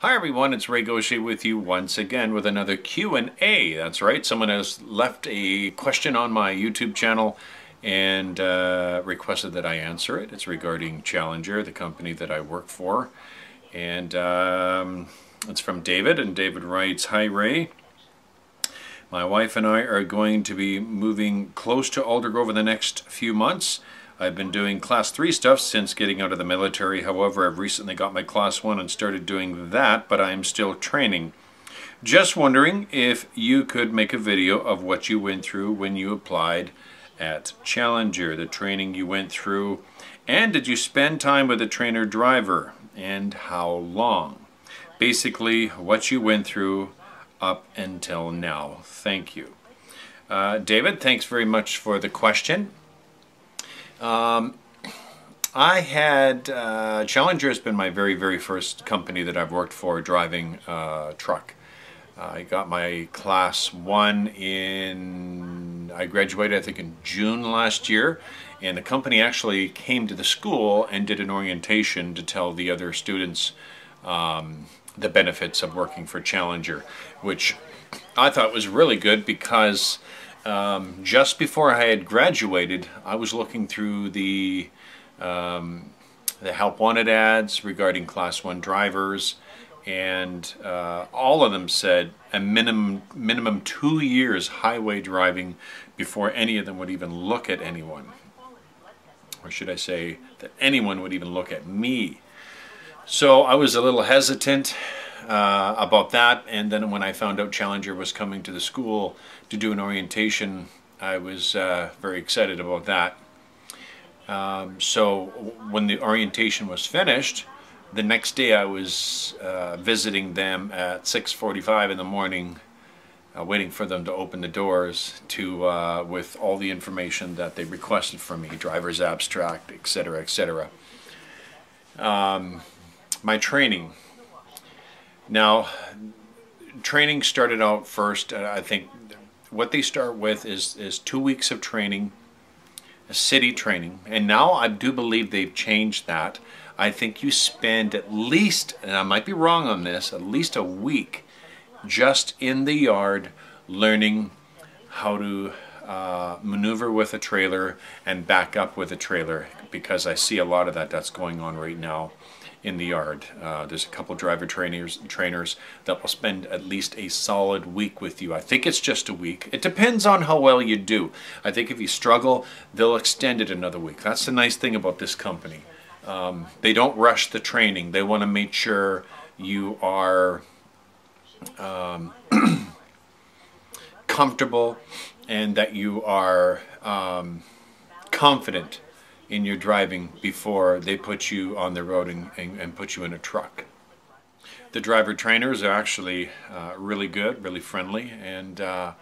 Hi everyone, it's Ray Gaucher with you once again with another Q&A. That's right, someone has left a question on my YouTube channel and requested that I answer it. It's regarding Challenger, the company that I work for. And it's from David, and David writes, "Hi Ray, my wife and I are going to be moving close to Aldergrove in the next few months. I've been doing Class 3 stuff since getting out of the military. However, I've recently got my Class 1 and started doing that, but I'm still training. Just wondering if you could make a video of what you went through when you applied at Challenger, the training you went through, and did you spend time with a trainer driver, and how long? Basically, what you went through up until now. Thank you." David, thanks very much for the question. I had, Challenger has been my very first company that I've worked for driving a truck. I got my Class 1 I graduated I think in June last year, and the company actually came to the school and did an orientation to tell the other students the benefits of working for Challenger, which I thought was really good because just before I had graduated, I was looking through the help wanted ads regarding Class 1 drivers, and all of them said a minimum 2 years highway driving before any of them would even look at anyone. Or should I say that anyone would even look at me. So I was a little hesitant about that, and then when I found out Challenger was coming to the school to do an orientation, I was very excited about that. So when the orientation was finished, the next day I was visiting them at 6:45 in the morning, waiting for them to open the doors with all the information that they requested from me, driver's abstract, etc., etc. My training. Now, training started out first, I think what they start with is 2 weeks of training, a city training, and now I do believe they've changed that. I think you spend at least, and I might be wrong on this, at least a week just in the yard learning how to maneuver with a trailer and back up with a trailer, because I see a lot of that's going on right now in the yard. There's a couple driver trainers that will spend at least a solid week with you. I think it's just a week. It depends on how well you do. I think if you struggle, they'll extend it another week. That's the nice thing about this company. They don't rush the training. They want to make sure you are comfortable and that you are confident in your driving before they put you on the road and put you in a truck. The driver trainers are actually really good, really friendly, and I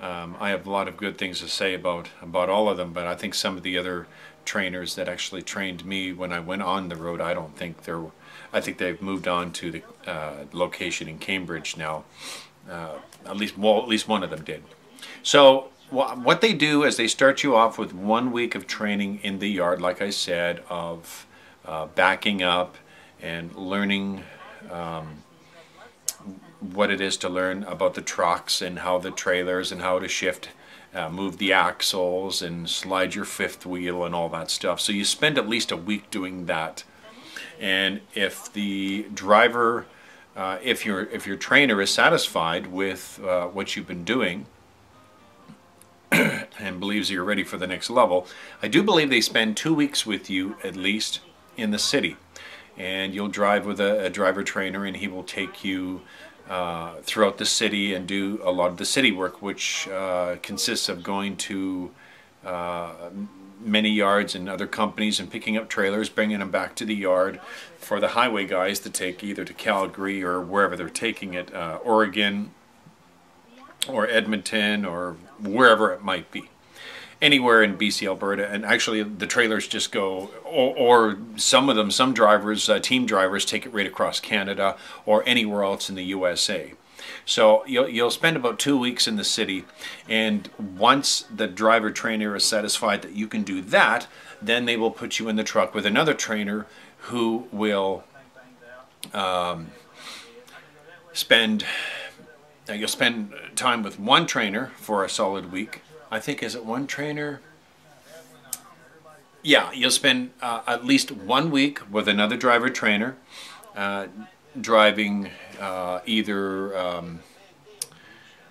have a lot of good things to say about all of them, but I think some of the other trainers that actually trained me when I went on the road, I think they've moved on to the location in Cambridge now. At least one of them did. So what they do is they start you off with 1 week of training in the yard, like I said, of backing up and learning what it is to learn about the trucks and how the trailers and how to shift, move the axles and slide your fifth wheel and all that stuff. So you spend at least a week doing that. And if the driver, if your trainer is satisfied with what you've been doing and believes you're ready for the next level, I do believe they spend 2 weeks with you at least in the city, and you'll drive with a driver trainer, and he will take you throughout the city and do a lot of the city work, which consists of going to many yards and other companies and picking up trailers, bringing them back to the yard for the highway guys to take either to Calgary or wherever they're taking it, Oregon or Edmonton or wherever it might be, anywhere in BC, Alberta. And actually the trailers just go, or some of them, some drivers, team drivers, take it right across Canada or anywhere else in the USA. So you'll spend about 2 weeks in the city, and once the driver trainer is satisfied that you can do that, then they will put you in the truck with another trainer who will spend you'll spend time with one trainer for a solid week. I think, is it one trainer? Yeah, you'll spend at least 1 week with another driver trainer, driving either,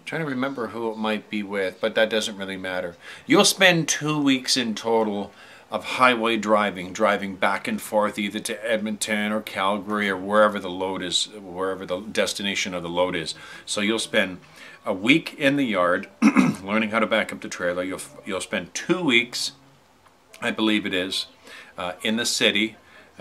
trying to remember who it might be with, but that doesn't really matter. You'll spend 2 weeks in total of highway driving, driving back and forth either to Edmonton or Calgary or wherever the load is, wherever the destination of the load is. So you'll spend a week in the yard learning how to back up the trailer. You'll spend 2 weeks, I believe it is, in the city,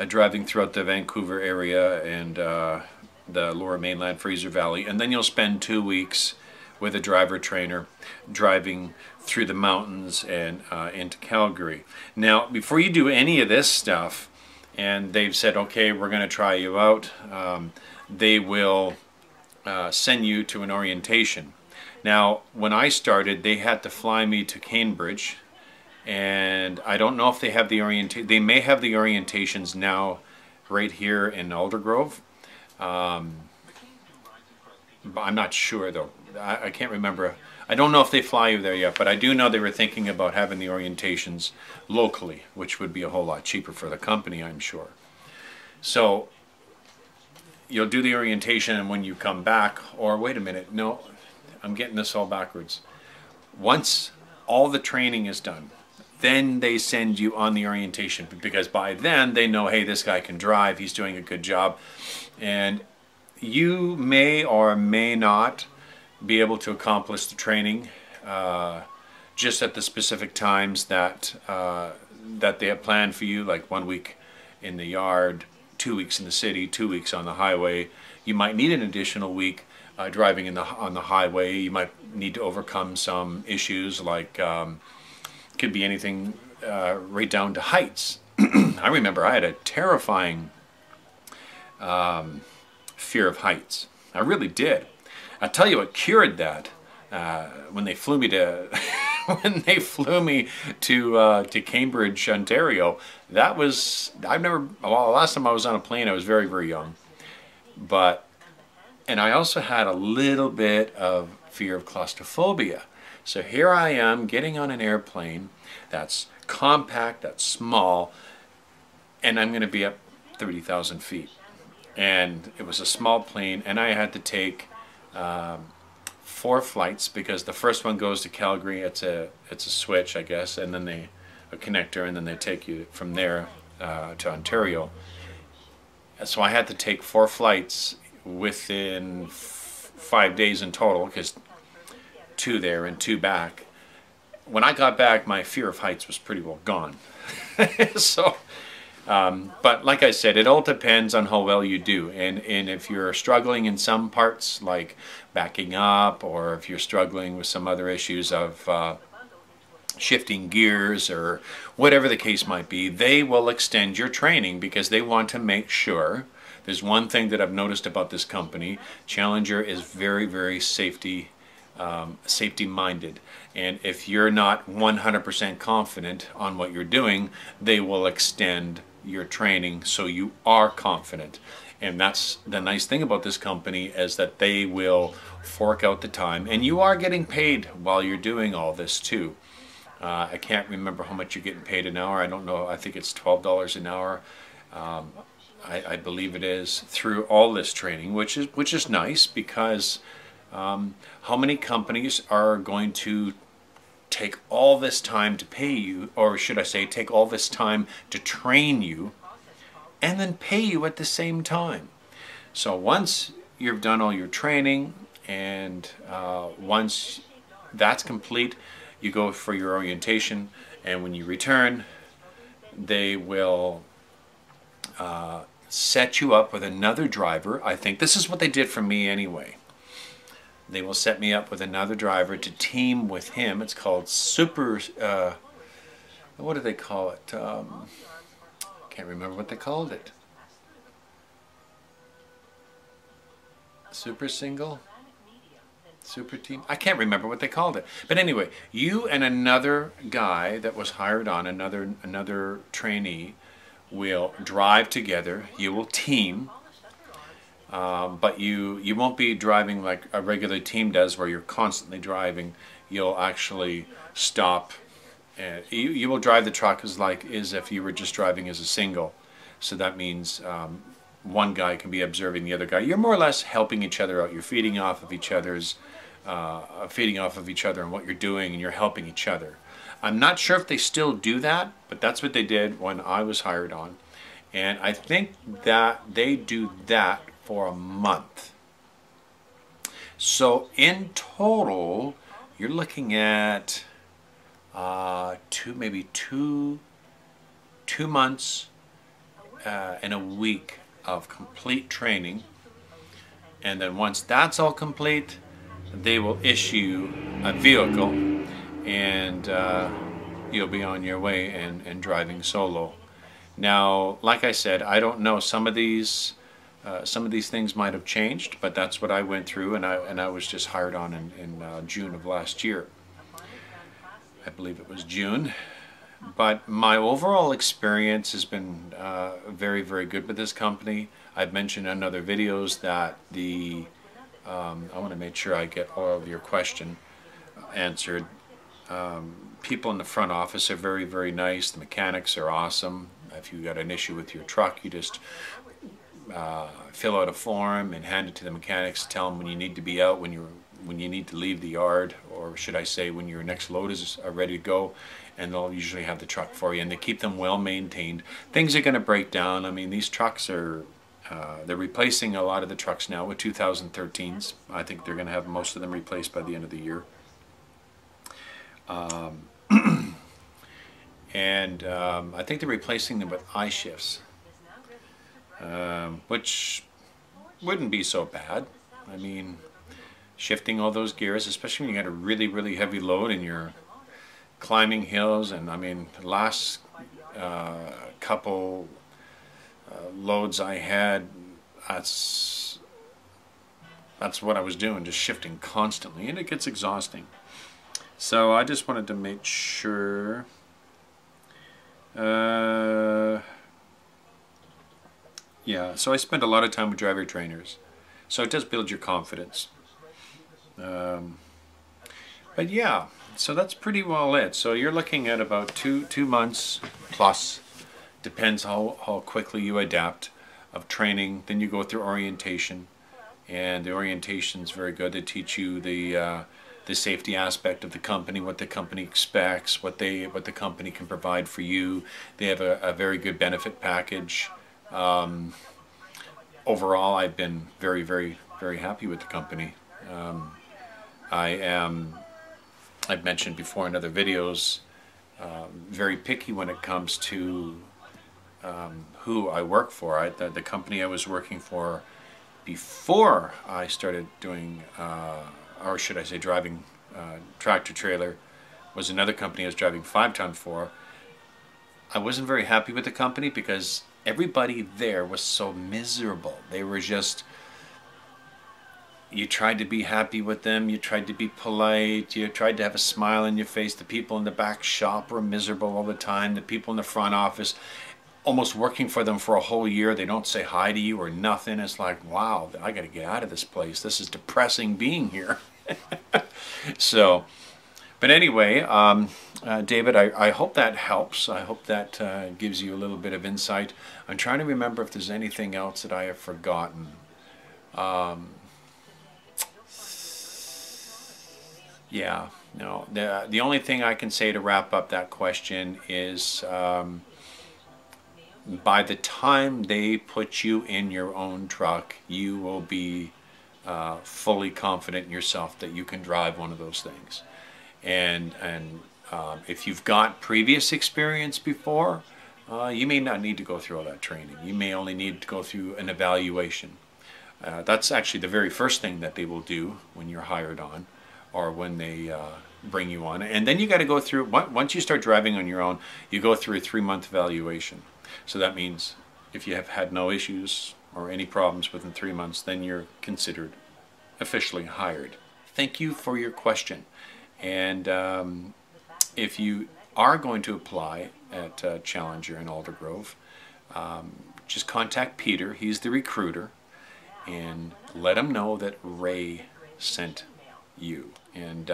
driving throughout the Vancouver area and the Lower Mainland, Fraser Valley, and then you'll spend 2 weeks with a driver trainer driving through the mountains and into Calgary. Now, before you do any of this stuff, and they've said, okay, we're going to try you out, they will send you to an orientation. Now, when I started, they had to fly me to Cambridge, and I don't know if they have the orientation. They may have the orientations now right here in Aldergrove. But I'm not sure, though. I can't remember. I don't know if they fly you there yet, but I do know they were thinking about having the orientations locally, which would be a whole lot cheaper for the company, I'm sure. So you'll do the orientation, and when you come back, or wait a minute, no, I'm getting this all backwards. Once all the training is done, then they send you on the orientation, because by then they know, hey, this guy can drive, he's doing a good job, and you may or may not be able to accomplish the training just at the specific times that that they have planned for you, like 1 week in the yard, 2 weeks in the city, 2 weeks on the highway. You might need an additional week driving on the highway. You might need to overcome some issues, like could be anything right down to heights. I remember I had a terrifying fear of heights. I really did. I tell you what cured that when they flew me to to Cambridge, Ontario. That was, well, the last time I was on a plane I was very, very young. And I also had a little bit of fear of claustrophobia. So here I am getting on an airplane that's compact, that's small, and I'm going to be up 30,000 feet. And it was a small plane, and I had to take 4 flights, because the first one goes to Calgary. It's a switch, I guess, and then a connector, and then they take you from there to Ontario. So I had to take 4 flights within 5 days in total, because 2 there and 2 back. When I got back, my fear of heights was pretty well gone. So, but like I said, it all depends on how well you do. And if you're struggling in some parts, like backing up, or if you're struggling with some other issues of shifting gears, or whatever the case might be, they will extend your training, because they want to make sure. There's one thing that I've noticed about this company. Challenger is very, very safety minded, and if you're not 100% confident on what you're doing, they will extend your training so you are confident. And that's the nice thing about this company, is that they will fork out the time, and you are getting paid while you're doing all this too. I can't remember how much you're getting paid an hour. I don't know. I think it's $12 an hour. I believe it is, through all this training, which is nice, because how many companies are going to take all this time to pay you, or should I say take all this time to train you, and then pay you at the same time? So once you've done all your training, and once that's complete, you go for your orientation, and when you return, they will set you up with another driver. I think this is what they did for me anyway. They will set me up with another driver to team with him. It's called super, what do they call it? Can't remember what they called it. Super single? Super team? I can't remember what they called it. But anyway, you and another guy that was hired on, another trainee, will drive together. You will team. But you won't be driving like a regular team does, where you're constantly driving. You'll actually stop, and you will drive the truck as if you were just driving as a single. So that means one guy can be observing the other guy. You're more or less helping each other out. You're feeding off of each other's, and what you're doing, and you're helping each other. I'm not sure if they still do that, but that's what they did when I was hired on. And I think that they do that for a month. So in total, you're looking at maybe two months and a week of complete training. And then once that's all complete, they will issue a vehicle, and you'll be on your way and driving solo. Now, like I said, I don't know, some of these things might have changed, but that's what I went through, and I was just hired on in June of last year. I believe it was June. But my overall experience has been very, very good with this company. I've mentioned in other videos that I want to make sure I get all of your question answered. People in the front office are very, very nice. The mechanics are awesome. If you got an issue with your truck, you just fill out a form and hand it to the mechanics. Tell them when you need to be out, when you need to leave the yard, or should I say when your next load is ready to go, and they'll usually have the truck for you, and they keep them well maintained. Things are going to break down. I mean, these trucks are they're replacing a lot of the trucks now with 2013s. I think they're going to have most of them replaced by the end of the year. And I think they're replacing them with I-shifts, which wouldn't be so bad. I mean, shifting all those gears, especially when you got a really, really heavy load and you're climbing hills, and I mean, the last couple loads I had, that's what I was doing, just shifting constantly, and it gets exhausting. So I just wanted to make sure. Yeah, so I spent a lot of time with driver trainers, so it does build your confidence. But yeah, so that's pretty well it. So you're looking at about two months plus, depends how quickly you adapt, of training. Then you go through orientation, and the orientation's very good. They teach you the safety aspect of the company, what the company expects, what the company can provide for you. They have a very good benefit package. Overall, I've been very, very, very happy with the company. I've mentioned before in other videos, very picky when it comes to who I work for. The company I was working for before I started doing, or should I say driving tractor trailer, was another company I was driving 5-ton for. I wasn't very happy with the company because everybody there was so miserable. They were just, you tried to be happy with them, you tried to be polite, you tried to have a smile on your face. The people in the back shop were miserable all the time. The people in the front office, almost working for them for a whole year, they don't say hi to you or nothing. It's like, wow, I got to get out of this place. This is depressing being here. So, but anyway, David, I hope that helps. I hope that gives you a little bit of insight. I'm trying to remember if there's anything else that I have forgotten. Yeah, no. The only thing I can say to wrap up that question is, by the time they put you in your own truck, you will be fully confident in yourself that you can drive one of those things. And if you've got previous experience before, you may not need to go through all that training. You may only need to go through an evaluation. That's actually the very first thing that they will do when you're hired on, or when they bring you on. And then you got to go through, once you start driving on your own, you go through a 3-month evaluation. So that means if you have had no issues or any problems within 3 months, then you're considered officially hired. Thank you for your question. And if you are going to apply at Challenger in Aldergrove, just contact Peter. He's the recruiter. and let them know that Ray sent you. And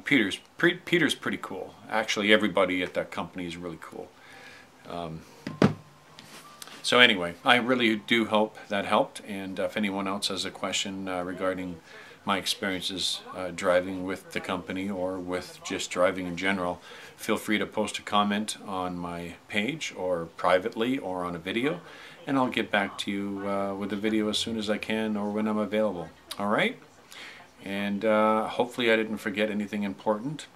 Peter's pretty cool. Actually, everybody at that company is really cool. So anyway, I really do hope that helped. And if anyone else has a question regarding my experiences driving with the company or with just driving in general, feel free to post a comment on my page or privately or on a video, and I'll get back to you with a video as soon as I can or when I'm available. All right? And hopefully I didn't forget anything important,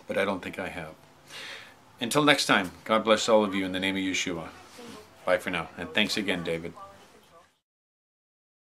but I don't think I have. Until next time, God bless all of you in the name of Yeshua. Bye for now, and thanks again, David.